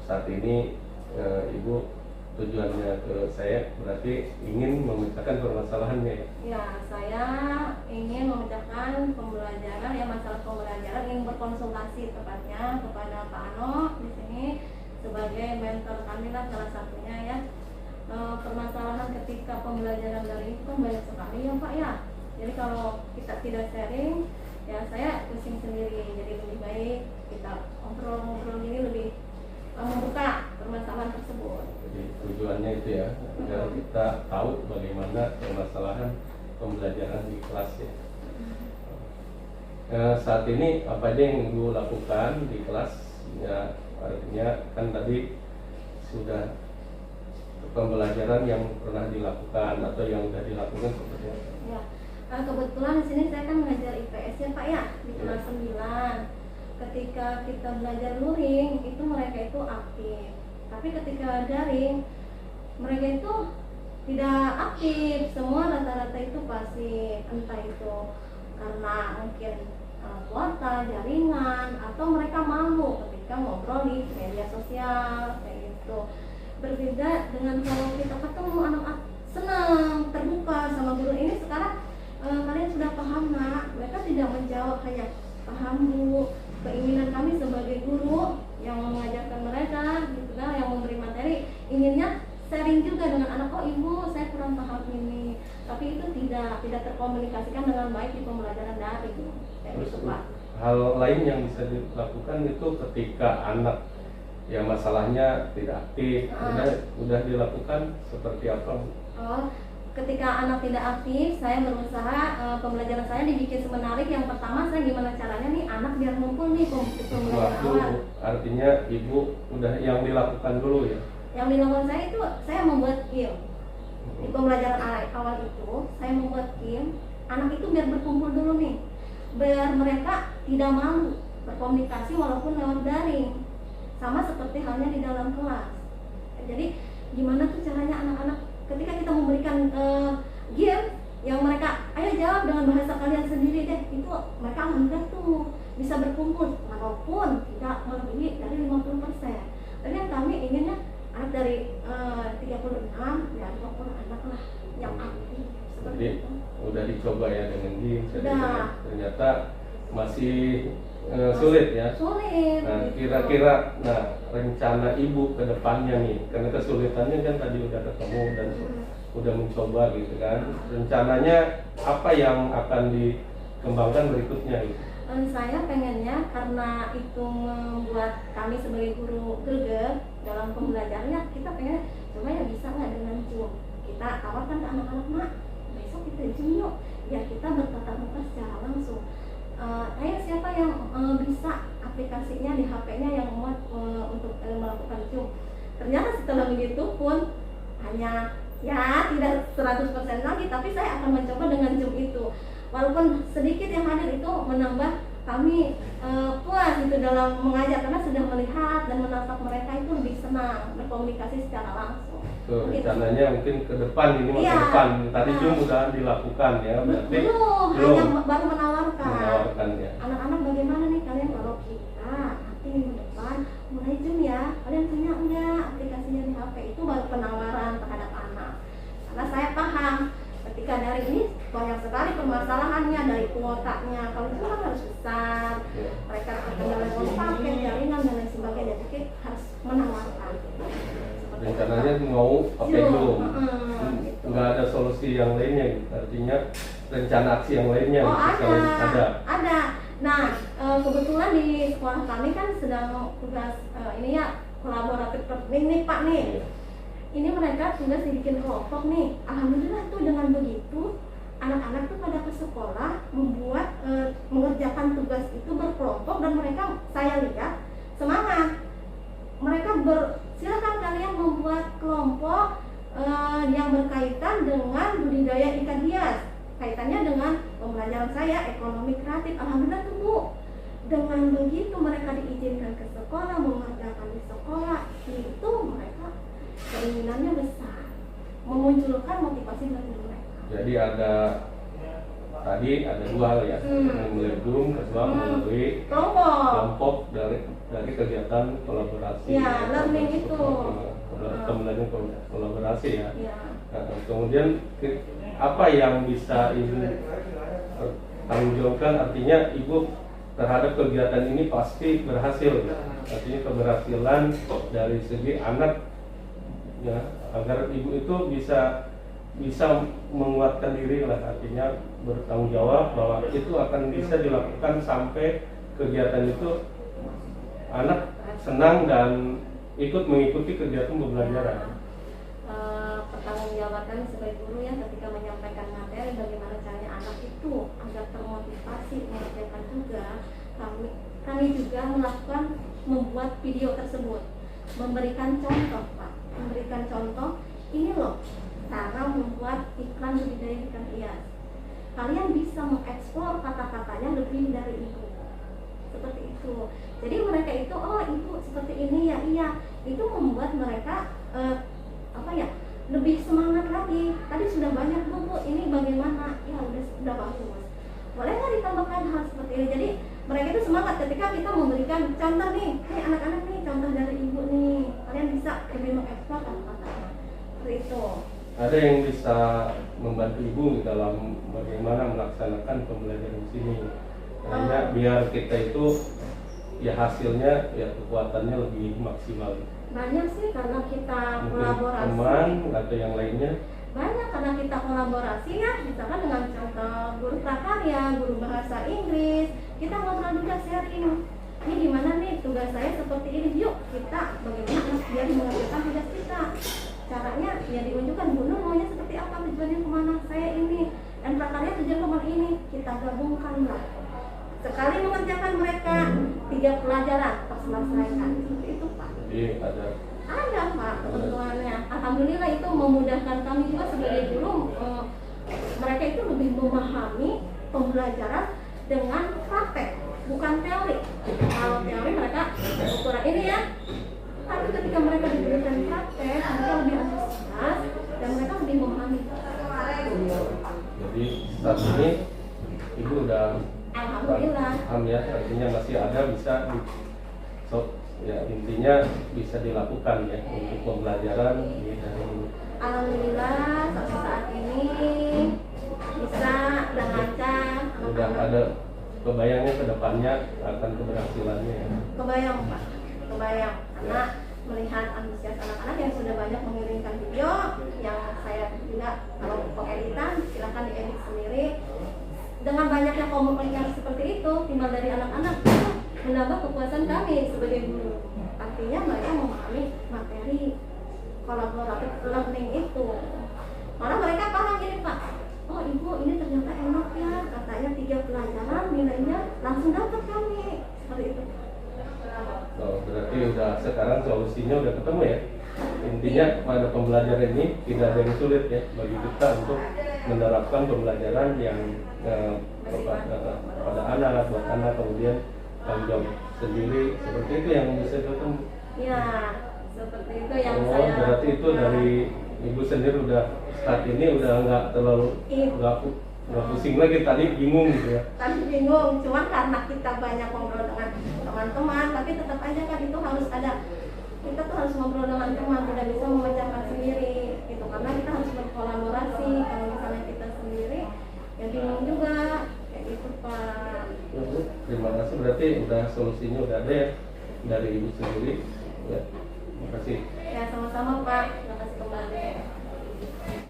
saat ini Ibu tujuannya ke saya berarti ingin memecahkan permasalahannya ya? Ya, saya ingin memecahkan pembelajaran, ya masalah pembelajaran, ingin berkonsultasi tepatnya kepada Pak Ano di sini sebagai mentor kami lah salah satunya ya. Permasalahan ketika pembelajaran daring itu kan banyak sekali ya Pak ya. Jadi kalau kita tidak sharing, ya saya pusing sendiri. Jadi lebih baik kita ngobrol-ngobrol ini lebih membuka permasalahan tersebut. Jadi tujuannya itu ya, agar kita tahu bagaimana permasalahan pembelajaran di kelas ya. Saat ini apa aja yang Ibu lakukan di kelas? Ya, artinya kan tadi sudah pembelajaran yang pernah dilakukan atau yang sudah dilakukan seperti apa? Ya, kebetulan di sini saya kan mengajar IPS ya Pak ya, di kelas 9. Ketika kita belajar luring itu mereka itu aktif, tapi ketika daring mereka itu tidak aktif, semua rata-rata itu pasif, entah itu karena mungkin kuota jaringan atau mereka malu ketika ngobrol di media sosial kayak gitu. Berbeda dengan kalau kita ketemu anak senang terbuka sama guru. Ini sekarang kalian sudah paham nak, mereka tidak menjawab hanya paham Bu. Keinginan kami sebagai guru yang mengajarkan mereka gitu kan, yang memberi materi, inginnya sharing juga dengan anak. Oh Ibu, saya kurang paham ini, tapi itu tidak terkomunikasikan dengan baik di pembelajaran daring. Terus hal lain yang bisa dilakukan itu ketika anak yang masalahnya tidak aktif, udah dilakukan seperti apa? Oh, ketika anak tidak aktif, saya berusaha pembelajaran saya dibikin semenarik. Yang pertama, saya gimana caranya nih anak biar ngumpul nih pembelajaran awal. Artinya Ibu udah yang dilakukan dulu ya? Yang dilakukan saya itu, saya membuat game. Di pembelajaran awal itu, saya membuat game. Anak itu biar berkumpul dulu nih, biar mereka tidak malu berkomunikasi walaupun lewat daring. Sama seperti halnya di dalam kelas. Jadi gimana tuh caranya anak-anak ketika kita memberikan game yang mereka ayo jawab dengan bahasa kalian sendiri deh, itu mereka alhamdulillah tuh bisa berkumpul walaupun tidak melebihi dari 50%. Tapi yang kami inginnya anak dari 36 ya 50 anak lah yang aktif. Jadi udah dicoba ya dengan game, ternyata masih sulit ya. Sulit. Nah, kira-kira rencana Ibu ke depannya nih, karena kesulitannya kan tadi udah ketemu dan udah mencoba gitu kan. Rencananya apa yang akan dikembangkan berikutnya gitu? Saya pengennya karena itu membuat kami sebagai guru greget dalam pembelajarannya, kita pengen coba ya bisa nggak dengan Zoom. Kita tawarkan ke anak-anak, Mak, besok kita Zoom yuk, biar kita bertatap muka secara langsung. Ayo siapa yang bisa aplikasinya di HP-nya yang muat untuk melakukan Zoom. Ternyata setelah begitu pun hanya ya tidak 100% lagi, tapi saya akan mencoba dengan Zoom itu. Walaupun sedikit yang hadir itu menambah kami puas itu dalam mengajar, karena sudah melihat dan menatap mereka itu lebih senang berkomunikasi secara langsung. Tuh, rencananya mungkin ke depan ini ke depan. Tadi Zoom udah dilakukan ya, berarti belum. Hanya baru menawarkan ya. Anak-anak bagaimana nih kalian kalau kita nanti minggu depan mulai Zoom ya, kalian punya enggak aplikasinya di HP? Itu baru penawaran terhadap anak. Karena saya paham ketika dari ini banyak sekali permasalahannya, dari kuotanya. Kalau itu kan harus besar, mereka terkendala dengan paket, jaringan dan lain sebagainya. Jadi harus menawarkan. Rencananya mau pakai Zoom, nggak ada solusi yang lainnya, artinya rencana aksi yang lainnya. Oh ada. Nah kebetulan di sekolah kami kan sedang tugas ini ya kolaboratif nih Pak nih. Ini mereka tugas dibikin kelompok nih. Alhamdulillah tuh dengan begitu anak-anak tuh pada ke sekolah membuat mengerjakan tugas itu berkelompok, dan mereka saya lihat semangat. Mereka silakan kalian membuat kelompok yang berkaitan dengan budidaya ikan hias. Kaitannya dengan pembelajaran saya ekonomi kreatif. Alhamdulillah tuh Bu, dengan begitu mereka diizinkan ke sekolah, mengerjakan di sekolah, itu mereka keinginannya besar, memunculkan motivasi dari mereka. Jadi tadi ada dua hal ya, melalui Zoom, kedua melalui kelompok dari dari kegiatan kolaborasi. Ya, learning itu. Kemudian kolaborasi ya. Ya. Nah, kemudian apa yang bisa Ibu tanggung jawabkan, artinya Ibu terhadap kegiatan ini pasti berhasil ya. Artinya keberhasilan dari segi anak ya, agar Ibu itu bisa menguatkan diri lah, artinya bertanggung jawab bahwa itu akan bisa dilakukan sampai kegiatan itu anak senang dan ikut mengikuti kegiatan pembelajaran. Pertanggungjawaban sebagai guru ya, ketika menyampaikan materi bagaimana caranya anak itu agar termotivasi mengerjakan juga, kami juga membuat video tersebut, memberikan contoh Pak, memberikan contoh ini loh cara membuat iklan budidaya ikan hias. Kalian bisa mengeksplor kata-katanya lebih dari itu, seperti itu. Jadi mereka itu, oh ibu seperti ini ya, iya, itu membuat mereka lebih semangat lagi. Tadi sudah banyak bu, ini bagaimana? Ya udah bagus. Boleh nggak ditambahkan hal seperti ini? Jadi mereka itu semangat ketika kita memberikan contoh nih anak-anak nih, contoh dari ibu nih, kalian bisa lebih mengeksplor kata-katanya. Seperti itu. Ada yang bisa membantu Ibu dalam bagaimana melaksanakan pembelajaran di sini. Hanya biar kita itu ya hasilnya ya kekuatannya lebih maksimal. Banyak sih karena kita mungkin kolaborasi. Teman atau yang lainnya. Banyak karena kita kolaborasi ya, misalkan dengan contoh guru prakarya, guru bahasa Inggris, kita ngobrol juga sharing. Ini gimana nih tugas saya seperti ini, yuk kita bagaimana biar mengerjakan tugas kita. Caranya ya diunjukkan, Bu Nur maunya seperti apa, tujuannya kemana, saya ini, dan prakarya tujuan kemana ini, kita gabungkan lah. Sekali mengerjakan mereka 3 pelajaran terselesaikan, seperti itu Pak. Jadi ada Pak kebetulannya. Alhamdulillah itu memudahkan kami juga sebagai guru. Mereka itu lebih memahami pembelajaran dengan praktek, bukan teori. Kalau teori mereka ukuran ini ya, tapi ketika mereka diberikan praktek, mereka lebih antusias dan mereka lebih memahami. Jadi saat ini Ibu udah Alhamdulillah. Ya, artinya masih ada bisa ya intinya bisa dilakukan ya untuk pembelajaran dari Alhamdulillah sampai saat ini bisa dan lancar. Udah ada kebayangnya ke depannya akan keberhasilannya ya. Kebayang Pak, kebayang karena melihat antusias anak-anak yang sudah banyak mengirimkan video, yang saya juga kalau pengeditan silakan diedit sendiri. Dengan banyaknya komunikasi seperti itu timbal dari anak-anak, itu menambah kepuasan kami sebagai guru. Artinya mereka memahami materi kolaboratif learning itu. Malah mereka paham ini Pak, oh ibu ini ternyata enak ya, katanya 3 pelajaran nilainya langsung dapat kami, seperti itu. Oh, berarti udah sekarang solusinya udah ketemu ya. Intinya pada pembelajaran ini tidak ada yang sulit ya bagi kita untuk menerapkan pembelajaran yang pada anak, buat anak, kemudian tanggung jawab sendiri, seperti itu yang bisa ketemu. Ya, seperti itu yang saya. Berarti itu dari Ibu sendiri udah saat ini udah nggak terlalu nggak pusing lagi, tadi bingung gitu ya. Tadi bingung, cuma karena kita banyak ngobrol dengan teman-teman, tapi tetap aja kan itu harus ada. Kita tuh harus ngobrol dengan teman, tidak bisa memecahkan sendiri gitu, karena kita harus berkolaborasi. Kalau misalnya kita sendiri ya bingung juga kayak gitu Pak. Ya, Bu, terima kasih, berarti udah solusinya udah ada ya dari Ibu sendiri ya.